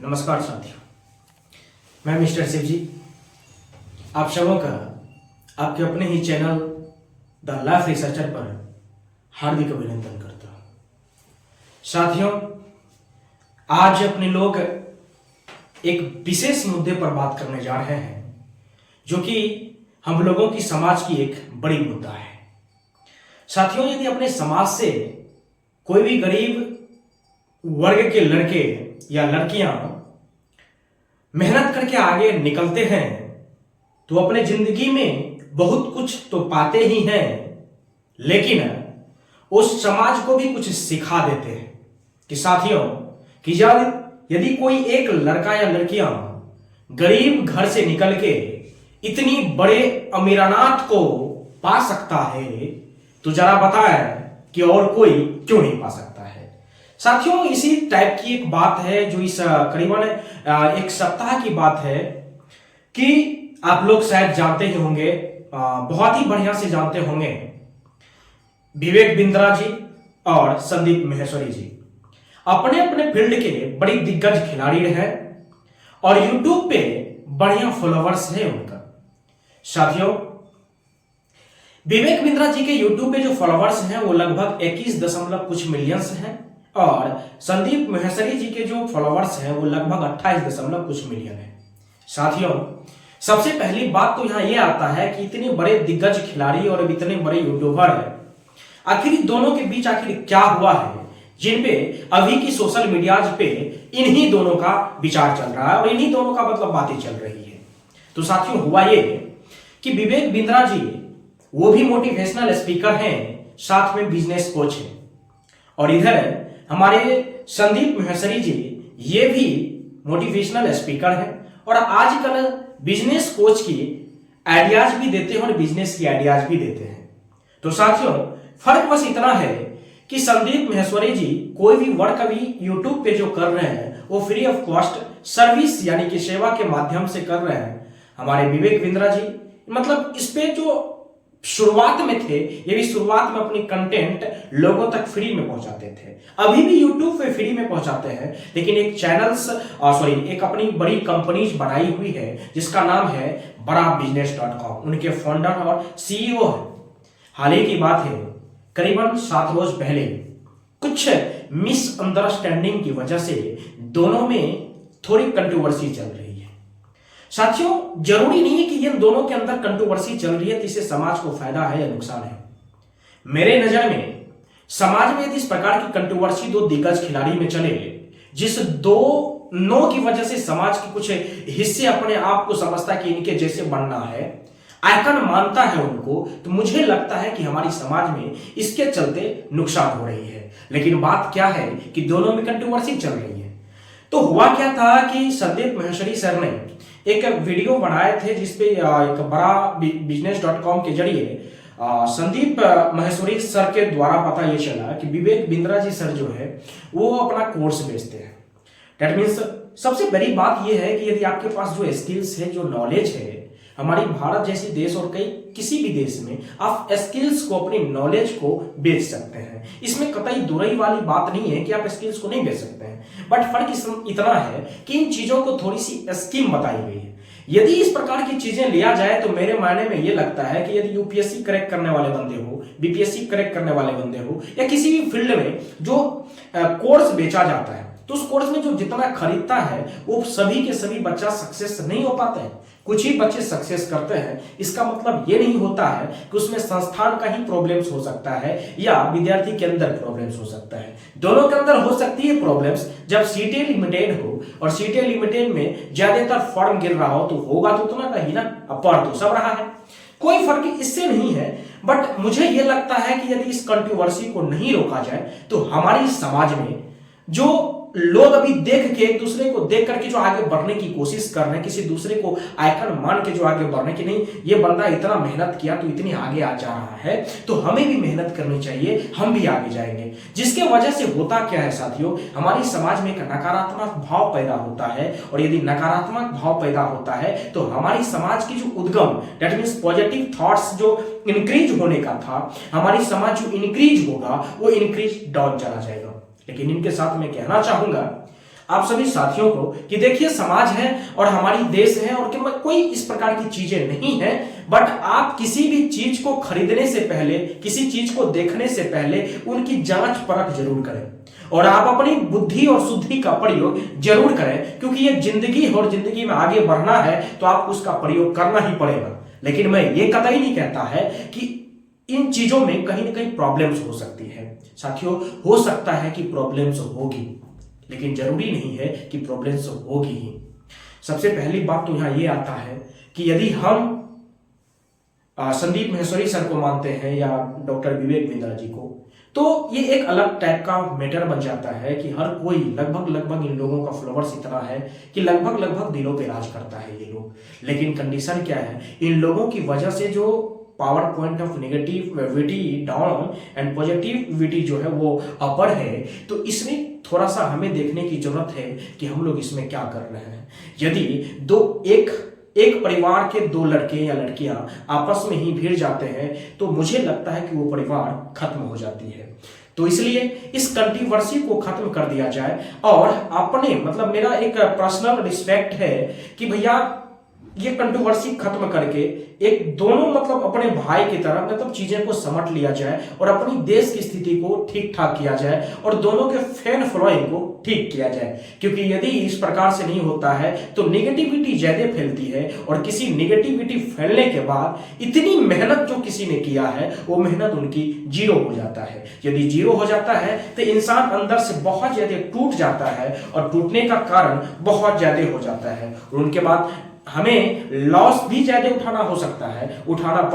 नमस्कार साथियों, मैं मिस्टर शिव जी आप सबों का आपके अपने ही चैनल द लाइफ रिसर्चर पर हार्दिक अभिनंदन करता हूं। साथियों, आज अपने लोग एक विशेष मुद्दे पर बात करने जा रहे हैं जो कि हम लोगों की समाज की एक बड़ी मुद्दा है। साथियों, यदि अपने समाज से कोई भी गरीब वर्ग के लड़के या लड़कियां मेहनत करके आगे निकलते हैं तो अपने जिंदगी में बहुत कुछ तो पाते ही हैं, लेकिन उस समाज को भी कुछ सिखा देते हैं कि साथियों कि यदि कोई एक लड़का या लड़कियां गरीब घर से निकल के इतनी बड़े अमीरानात को पा सकता है तो जरा बताएं कि और कोई क्यों नहीं पा सकता है। साथियों, इसी टाइप की एक बात है जो इस करीबन एक सप्ताह की बात है कि आप लोग शायद जानते ही होंगे, बहुत ही बढ़िया से जानते होंगे, विवेक बिंद्रा जी और संदीप माहेश्वरी जी अपने अपने फील्ड के बड़ी दिग्गज खिलाड़ी हैं और यूट्यूब पे बढ़िया फॉलोवर्स है उनका। साथियों, विवेक बिंद्रा जी के यूट्यूब पे जो फॉलोवर्स हैं वो लगभग 21 दशमलव कुछ मिलियंस हैं और संदीप माहेश्वरी जी के जो फॉलोवर्स हैं वो लगभग 28 दशमलव कुछ मिलियन है। साथियों, सबसे पहली बात तो यहां ये आता है कि इतने बड़े दिग्गज खिलाड़ी और इतने बड़े यूट्यूबर हैं, आखिर दोनों के बीच आखिर क्या हुआ है जिन पे अभी की सोशल मीडियाज पे इन्हीं दोनों का विचार चल रहा है और इन्हीं दोनों का मतलब बातें चल रही है। तो साथियों, हुआ ये कि विवेक बिंद्रा जी वो भी मोटिवेशनल स्पीकर हैं, साथ में बिजनेस कोच हैं, और इधर हमारे संदीप माहेश्वरी जी ये भी मोटिवेशनल स्पीकर हैं और आजकल बिजनेस कोच की आइडियाज भी देते हैं और बिजनेस की आइडियाज भी देते हैं। तो साथियों, फर्क बस इतना है कि संदीप माहेश्वरी जी कोई भी वर्क अभी यूट्यूब पे जो कर रहे हैं वो फ्री ऑफ कॉस्ट सर्विस यानी कि सेवा के माध्यम से कर रहे हैं। हमारे विवेक बिंद्रा जी मतलब इस पे जो शुरुआत में थे, ये भी शुरुआत में अपनी कंटेंट लोगों तक फ्री में पहुंचाते थे, अभी भी यूट्यूब पे फ्री में पहुंचाते हैं, लेकिन एक एक अपनी बड़ी कंपनीज बनाई हुई है जिसका नाम है barabusiness.com। उनके फाउंडर और सीईओ है। हाल ही की बात है, करीबन 7 रोज पहले कुछ मिसअंडरस्टैंडिंग की वजह से दोनों में थोड़ी कंट्रोवर्सी चल रही है। साथियों, जरूरी नहीं है कि इन दोनों के अंदर कंट्रोवर्सी चल रही है तो इससे समाज को फायदा है या नुकसान है। मेरे नजर में समाज में यदि इस प्रकार की कंट्रोवर्सी दो दिग्गज खिलाड़ी में चले जिस दो नो की वजह से समाज के कुछ हिस्से अपने आप को समझता कि इनके जैसे बनना है, आइकन मानता है उनको, तो मुझे लगता है कि हमारी समाज में इसके चलते नुकसान हो रही है। लेकिन बात क्या है कि दोनों में कंट्रोवर्सी चल रही है। तो हुआ क्या था कि संदीप माहेश्वरी सर ने एक वीडियो बनाए थे जिसपे एक barabusiness.com के जरिए संदीप माहेश्वरी सर के द्वारा पता ये चला कि विवेक बिंद्रा जी सर जो है वो अपना कोर्स बेचते हैं। दैट मीन्स सबसे बड़ी बात ये है कि यदि आपके पास जो स्किल्स है, जो नॉलेज है, हमारी भारत जैसे देश और किसी भी देश में आप स्किल्स को, अपनी नॉलेज को बेच सकते हैं। इसमें कतई दुराई वाली बात नहीं है कि आप स्किल्स को नहीं बेच सकते हैं, बट फर्क इतना है कि इन चीजों को थोड़ी सी स्कीम बताई गई है। यदि इस प्रकार की चीजें लिया जाए तो मेरे मायने में ये लगता है कि यदि यूपीएससी क्रैक करने वाले बंदे हो, बीपीएससी क्रैक करने वाले बंदे हो, या किसी भी फील्ड में जो कोर्स बेचा जाता है तो उस कोर्स में जो जितना खरीदता है वो सभी के सभी बच्चा सक्सेस नहीं हो पाते हैं। कुछ ही बच्चे सक्सेस करते हैं। इसका मतलब ये नहीं होता है कि उसमें संस्थान का ही प्रॉब्लम्स हो सकता है या विद्यार्थी के अंदर प्रॉब्लम्स हो सकता है। दोनों के अंदर हो सकती है प्रॉब्लम्स। जब सीटें लिमिटेड हो और सीटें लिमिटेड में ज्यादातर फॉर्म गिर रहा हो तो होगा तो उतना का ही ना, पढ़ तो सब रहा है, कोई फर्क इससे नहीं है। बट मुझे यह लगता है कि यदि इस कंट्रोवर्सी को नहीं रोका जाए तो हमारी समाज में जो लोग अभी देख के एक दूसरे को देख करके जो आगे बढ़ने की कोशिश कर रहे हैं, किसी दूसरे को आइकन मान के जो आगे बढ़ने की, नहीं ये बंदा इतना मेहनत किया तो इतनी आगे आ जा रहा है तो हमें भी मेहनत करनी चाहिए, हम भी आगे जाएंगे। जिसके वजह से होता क्या है साथियों, हमारी समाज में एक नकारात्मक भाव पैदा होता है और यदि नकारात्मक भाव पैदा होता है तो हमारी समाज की जो उद्गम, दैट मीन्स पॉजिटिव थॉट्स जो इंक्रीज होने का था, हमारी समाज जो इंक्रीज होगा वो इंक्रीज डाउन चला जाएगा। लेकिन इनके साथ मैं कहना चाहूंगा आप सभी साथियों को कि देखिए समाज है और हमारी देश है और कोई इस प्रकार की चीजें नहीं है, बट आप किसी भी चीज को खरीदने से पहले, किसी चीज को देखने से पहले उनकी जांच परख जरूर करें और आप अपनी बुद्धि और शुद्धि का प्रयोग जरूर करें, क्योंकि ये जिंदगी है और जिंदगी में आगे बढ़ना है तो आपको उसका प्रयोग करना ही पड़ेगा। लेकिन मैं ये कतई नहीं कहता है कि इन चीजों में कहीं ना कहीं प्रॉब्लम्स हो सकती है। साथियों, हो सकता है कि प्रॉब्लम्स होगी, लेकिन जरूरी नहीं है कि प्रॉब्लम्स होगी ही। सबसे पहली बात तो यहां ये आता है कि यदि हम संदीप माहेश्वरी सर को मानते हैं या डॉक्टर विवेक बिंद्रा जी को, तो ये एक अलग टाइप का मैटर बन जाता है कि हर कोई लगभग इन लोगों का फॉलोअर्स इतना है कि लगभग दिलों पे राज करता है ये लोग। लेकिन कंडीशन क्या है, इन लोगों की वजह से जो power point of negativity down and positivity जो है वो अपर है, तो इसमें थोड़ा सा हमें देखने की जरूरत है कि हम लोग इसमें क्या कर रहे हैं। यदि एक परिवार के दो लड़के या लड़कियां आपस में ही भिड़ जाते हैं तो मुझे लगता है कि वो परिवार खत्म हो जाती है। तो इसलिए इस कंट्रोवर्सी को खत्म कर दिया जाए और अपने मतलब मेरा एक पर्सनल रिस्पेक्ट है कि भैया ये कंट्रोवर्सी खत्म करके एक दोनों मतलब अपने भाई की तरह मतलब चीजें को समझ लिया जाए और अपनी देश की स्थिति को ठीक ठाक किया जाए और दोनों के फैन फॉलोइंग को ठीक किया जाए। क्योंकि यदि इस प्रकार से नहीं होता है तो नेगेटिविटी ज्यादा फैलती है और किसी नेगेटिविटी फैलने के बाद इतनी मेहनत जो किसी ने किया है वो मेहनत उनकी जीरो हो जाता है। यदि जीरो हो जाता है तो इंसान अंदर से बहुत ज्यादा टूट जाता है और टूटने का कारण बहुत ज्यादा हो जाता है और उनके बाद हमें लॉस भी ज्यादा उठाना पड़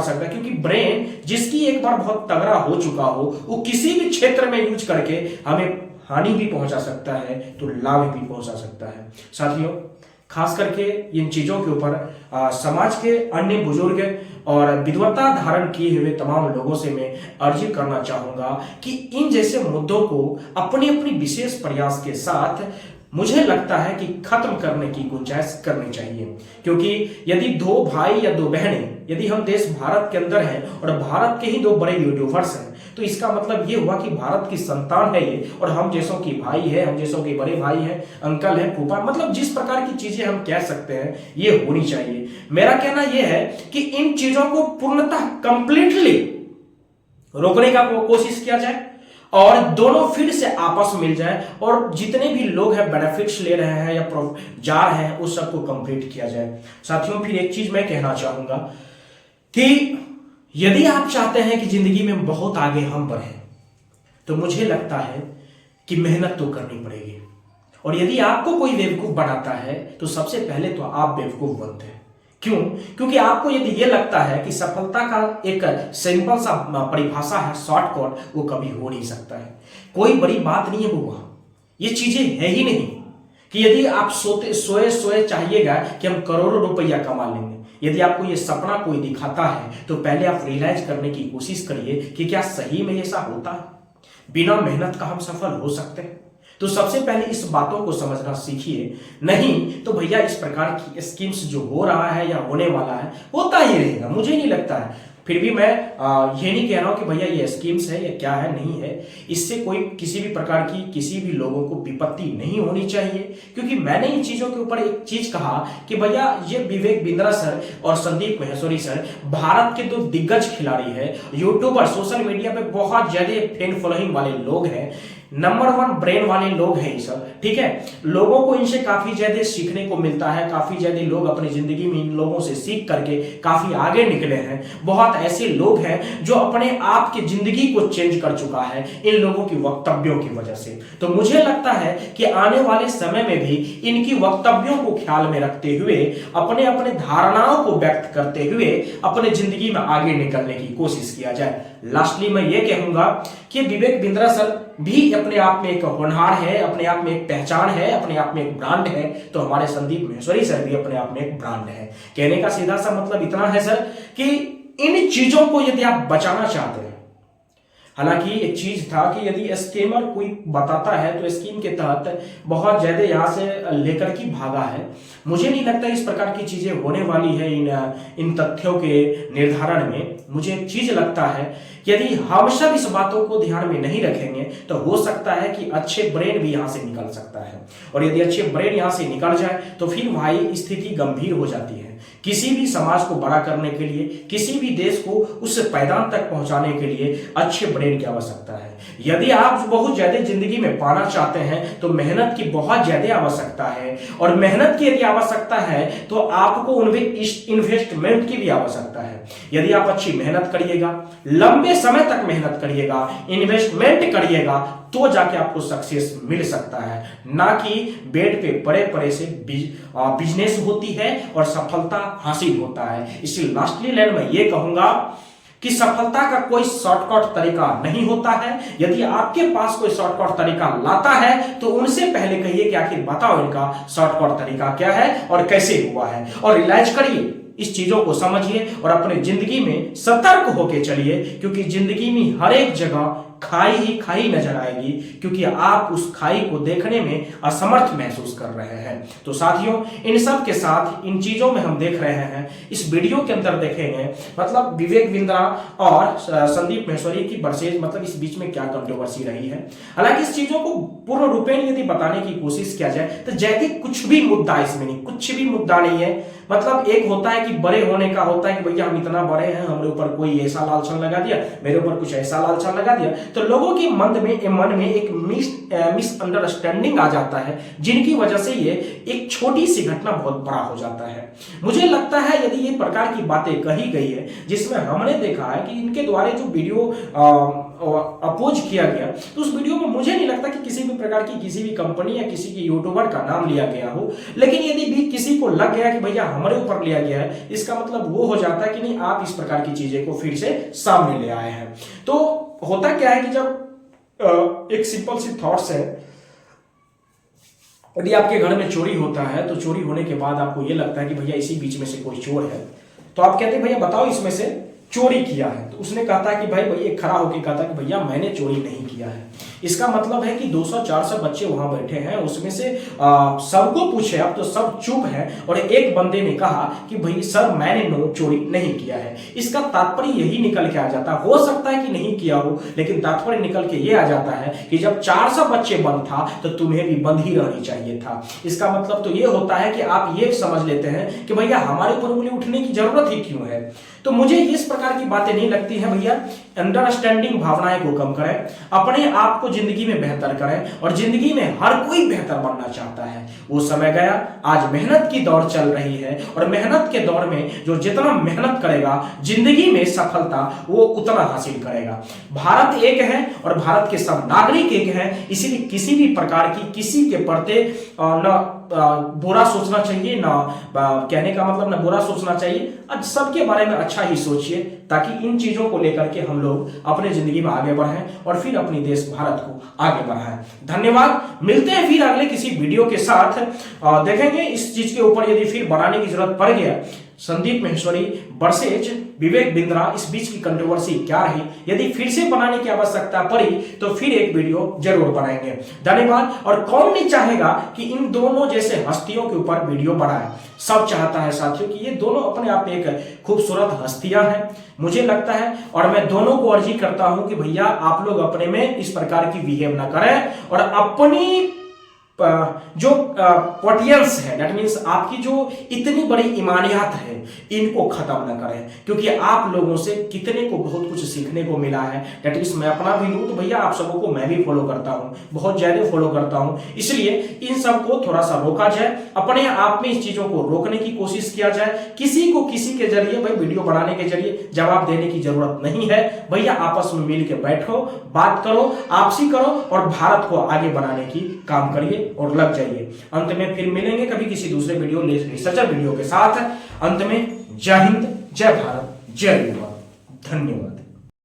सकता है, क्योंकि ब्रेन जिसकी एक बार बहुत तगड़ा हो चुका हो वो किसी भी क्षेत्र में यूज करके हमें हानि भी पहुंचा सकता है तो लाभ भी पहुंचा सकता है। साथियों, खास करके इन चीजों के ऊपर समाज के अन्य बुजुर्ग और विद्वता धारण किए हुए तमाम लोगों से मैं अर्जी करना चाहूंगा कि इन जैसे मुद्दों को अपनी अपनी विशेष प्रयास के साथ मुझे लगता है कि खत्म करने की गुंजाइश करनी चाहिए। क्योंकि यदि दो भाई या दो बहनें, यदि हम देश भारत के अंदर हैं और भारत के ही दो बड़े यूट्यूबर्स हैं, तो इसका मतलब ये हुआ कि भारत की संतान है ये और हम जैसों की भाई है, हम जैसों के बड़े भाई हैं, अंकल हैं, फूफा, मतलब जिस प्रकार की चीजें हम कह सकते हैं ये होनी चाहिए। मेरा कहना यह है कि इन चीजों को पूर्णतः कंप्लीटली रोकने का कोशिश किया जाए और दोनों फिर से आपस में मिल जाए और जितने भी लोग हैं बेनिफिट्स ले रहे हैं या जा रहे हैं उस सबको कंप्लीट किया जाए। साथियों, फिर एक चीज मैं कहना चाहूंगा कि यदि आप चाहते हैं कि जिंदगी में बहुत आगे हम बढ़े तो मुझे लगता है कि मेहनत तो करनी पड़ेगी और यदि आपको कोई बेवकूफ बनाता है तो सबसे पहले तो आप बेवकूफ बनते हैं। क्यों? क्योंकि आपको यदि यह लगता है कि सफलता का एक सिंपल सा परिभाषा है, शॉर्टकट, वो कभी हो नहीं सकता है। कोई बड़ी बात नहीं है वो, ये चीजें है ही नहीं कि यदि आप सोए चाहिएगा कि हम करोड़ों रुपया कमा लेंगे। यदि आपको ये सपना कोई दिखाता है तो पहले आप रियलाइज करने की कोशिश करिए कि क्या सही में ऐसा होता है। बिना मेहनत का हम सफल हो सकते हैं? तो सबसे पहले इस बातों को समझना सीखिए, नहीं तो भैया इस प्रकार की स्कीम्स जो हो रहा है या होने वाला है होता ही रहेगा। मुझे नहीं लगता है, फिर भी मैं ये नहीं कह रहा हूं कि भैया ये स्कीम्स है या क्या है, नहीं है। इससे कोई किसी भी प्रकार की किसी भी लोगों को विपत्ति नहीं होनी चाहिए। क्योंकि मैंने इन चीजों के ऊपर एक चीज कहा कि भैया ये विवेक बिंद्रा सर और संदीप माहेश्वरी सर भारत के दो दिग्गज खिलाड़ी है, यूट्यूबर, सोशल मीडिया पे बहुत ज्यादा फैन फॉलोइंग वाले लोग हैं, नंबर 1 ब्रेन वाले लोग हैं ये सब, ठीक है। लोगों को इनसे काफी ज्यादा सीखने को मिलता है, काफी ज्यादा लोग अपनी जिंदगी में इन लोगों से सीख करके काफी आगे निकले हैं। बहुत ऐसे लोग हैं जो अपने आप की जिंदगी को चेंज कर चुका है इन लोगों की वक्तव्यों की वजह से। तो मुझे लगता है कि आने वाले समय में भी इनकी वक्तव्यों को ख्याल में रखते हुए, अपने अपने धारणाओं को व्यक्त करते हुए अपने जिंदगी में आगे निकलने की कोशिश किया जाए। लास्टली मैं ये कहूंगा कि विवेक बिंद्रा सर भी अपने आप में एक होनहार है, अपने आप में एक पहचान है, अपने आप में एक ब्रांड है, तो हमारे संदीप माहेश्वरी सर भी अपने आप में एक ब्रांड है। कहने का सीधा सा मतलब इतना है सर कि इन चीजों को यदि आप बचाना चाहते हैं, हालांकि एक चीज था कि यदि स्कैमर कोई बताता है तो स्कीम के तहत बहुत ज्यादा यहाँ से लेकर के भागा है। मुझे नहीं लगता इस प्रकार की चीजें होने वाली है इन तथ्यों के निर्धारण में। मुझे एक चीज लगता है कि यदि हम सब इस बातों को ध्यान में नहीं रखेंगे तो हो सकता है कि अच्छे ब्रेन भी यहां से निकल सकता है, और यदि अच्छे ब्रेन यहां से निकल जाए तो फिर भाई स्थिति गंभीर हो जाती है। किसी भी समाज को बड़ा करने के लिए, किसी भी देश को उस पैदान तक पहुंचाने के लिए अच्छे ब्रेन की आवश्यकता है। यदि आप बहुत ज्यादा जिंदगी में पाना चाहते हैं तो मेहनत की बहुत ज्यादा आवश्यकता है, और मेहनत की यदि आवश्यकता है तो आपको इन्वेस्टमेंट की भी आवश्यकता है। यदि आप अच्छी मेहनत करिएगा, लंबे समय तक मेहनत करिएगा, इन्वेस्टमेंट करिएगा, तो जाके आपको सक्सेस मिल सकता है, ना कि बेड पे पड़े पड़े से बिजनेस होती है और सफलता हासिल होता है। इसलिए लास्टली लाइन में ये कहूंगा कि सफलता का कोई शॉर्टकट तरीका नहीं होता है। यदि आपके पास कोई शॉर्टकट तरीका लाता है तो उनसे पहले कहिए कि आखिर बताओ इनका शॉर्टकट तरीका क्या है और कैसे हुआ है, और रियलाइज करिए, इस चीजों को समझिए और अपने जिंदगी में सतर्क होके चलिए, क्योंकि जिंदगी में हर एक जगह खाई ही खाई नजर आएगी, क्योंकि आप उस खाई को देखने में असमर्थ महसूस कर रहे हैं। तो साथियों, इन सब के साथ इन चीजों में हम देख रहे हैं, इस वीडियो के अंदर देखेंगे मतलब विवेक बिंद्रा और संदीप माहेश्वरी की वर्सेज, मतलब इस बीच में क्या कंट्रोवर्सी रही है। हालांकि इस चीजों को पूर्ण रूपेण यदि बताने की कोशिश किया जाए तो जैसे कुछ भी मुद्दा इसमें नहीं, कुछ भी मुद्दा नहीं है। मतलब एक होता है कि बड़े होने का होता है कि भैया हम इतना बड़े हैं, हमारे ऊपर कोई ऐसा लालछन लगा दिया, मेरे ऊपर कुछ ऐसा लालछन लगा दिया, तो लोगों के मन में एक मिसअंडरस्टैंडिंग आ जाता है, जिनकी वजह से ये एक छोटी सी घटना बहुत बड़ा हो जाता है। मुझे लगता है यदि ये प्रकार की बातें कही गई है जिसमें हमने देखा है कि इनके द्वारा जो वीडियो अपोज किया गया, तो उस वीडियो में मुझे नहीं लगता कि किसी भी प्रकार की किसी भी कंपनी या किसी के यूट्यूबर का नाम लिया गया हो। लेकिन यदि भी किसी को लग गया कि भैया हमारे ऊपर लिया गया है, इसका मतलब वो हो जाता है कि नहीं, आप इस प्रकार की चीजें को फिर से सामने ले आए हैं। तो होता क्या है कि जब एक सिंपल सी थॉट्स है, यदि आपके घर में चोरी होता है तो चोरी होने के बाद आपको यह लगता है कि भैया इसी बीच में से कोई चोर है, तो आप कहते हैं भैया बताओ इसमें से चोरी किया है। तो उसने कहा कि भाई एक खड़ा होकर कहा था कि भैया मैंने चोरी नहीं किया है। इसका मतलब है कि 200-400 बच्चे वहां बैठे हैं, उसमें से सबको पूछे, अब तो सब चुप है, और एक बंदे ने कहा कि भाई सर मैंने चोरी नहीं किया है। इसका तात्पर्य यही निकल के आ जाता है, हो सकता है कि नहीं किया हो, लेकिन तात्पर्य निकल के ये आ जाता है कि जब 400 बच्चे बंद था तो तुम्हें भी बंद ही रहनी चाहिए था। इसका मतलब तो ये होता है कि आप ये समझ लेते हैं कि भैया हमारे ऊपर उंगली उठने की जरूरत ही क्यों है। तो मुझे इस प्रकार की बातें नहीं लगती है। भैया अंडरस्टैंडिंग भावनाएं को कम करें, अपने आप को जिंदगी में बेहतर करें, और जिंदगी में हर कोई बेहतर बनना चाहता है। वो समय गया, आज मेहनत की दौड़ चल रही है, और मेहनत के दौर में जो जितना मेहनत करेगा जिंदगी में सफलता वो उतना हासिल करेगा। भारत एक है और भारत के सब नागरिक एक हैं, इसीलिए किसी भी प्रकार की किसी के प्रति न बुरा सोचना चाहिए, ना कहने का मतलब ना बुरा सोचना चाहिए, आज सबके बारे में अच्छा ही सोचिए, ताकि इन चीजों को लेकर के हम लोग अपने जिंदगी में आगे बढ़ें और फिर अपनी देश भारत को आगे बढ़ाएं। धन्यवाद, मिलते हैं फिर अगले किसी वीडियो के साथ। देखेंगे इस चीज के ऊपर यदि फिर बनाने की जरूरत पड़ गया, संदीप माहेश्वरी वर्सेज विवेक बिंद्रा, इस बीच की कंट्रोवर्सी क्या रही, यदि फिर से बनाने की आवश्यकता पड़ी तो फिर एक वीडियो जरूर बनाएंगे। धन्यवाद। और कौन नहीं चाहेगा कि इन दोनों जैसे हस्तियों के ऊपर वीडियो बनाए, सब चाहता है साथियों कि ये दोनों अपने आप में एक खूबसूरत हस्तियां हैं, मुझे लगता है। और मैं दोनों को अर्जी करता हूं कि भैया आप लोग अपने में इस प्रकार की बिहेव ना करें, और अपनी जो पोटेंस है, दैट मीन्स आपकी जो इतनी बड़ी ईमानियत है, इनको खत्म न करें, क्योंकि आप लोगों से कितने को बहुत कुछ सीखने को मिला है। दैट मीन्स मैं अपना भी लूं तो भैया आप सबों को मैं भी फॉलो करता हूं, बहुत ज्यादा फॉलो करता हूं। इसलिए इन सब को थोड़ा सा रोका जाए, अपने आप में इस चीजों को रोकने की कोशिश किया जाए। किसी को किसी के जरिए भाई वीडियो बनाने के जरिए जवाब देने की जरूरत नहीं है। भैया आपस में मिल के बैठो, बात करो, आपसी करो, और भारत को आगे बढ़ाने की काम करिए और लग जाइए। अंत में फिर मिलेंगे कभी किसी दूसरे वीडियो रिसर्चर वीडियो के साथ। अंत में जय हिंद, जय भारत, जय युवा। धन्यवाद।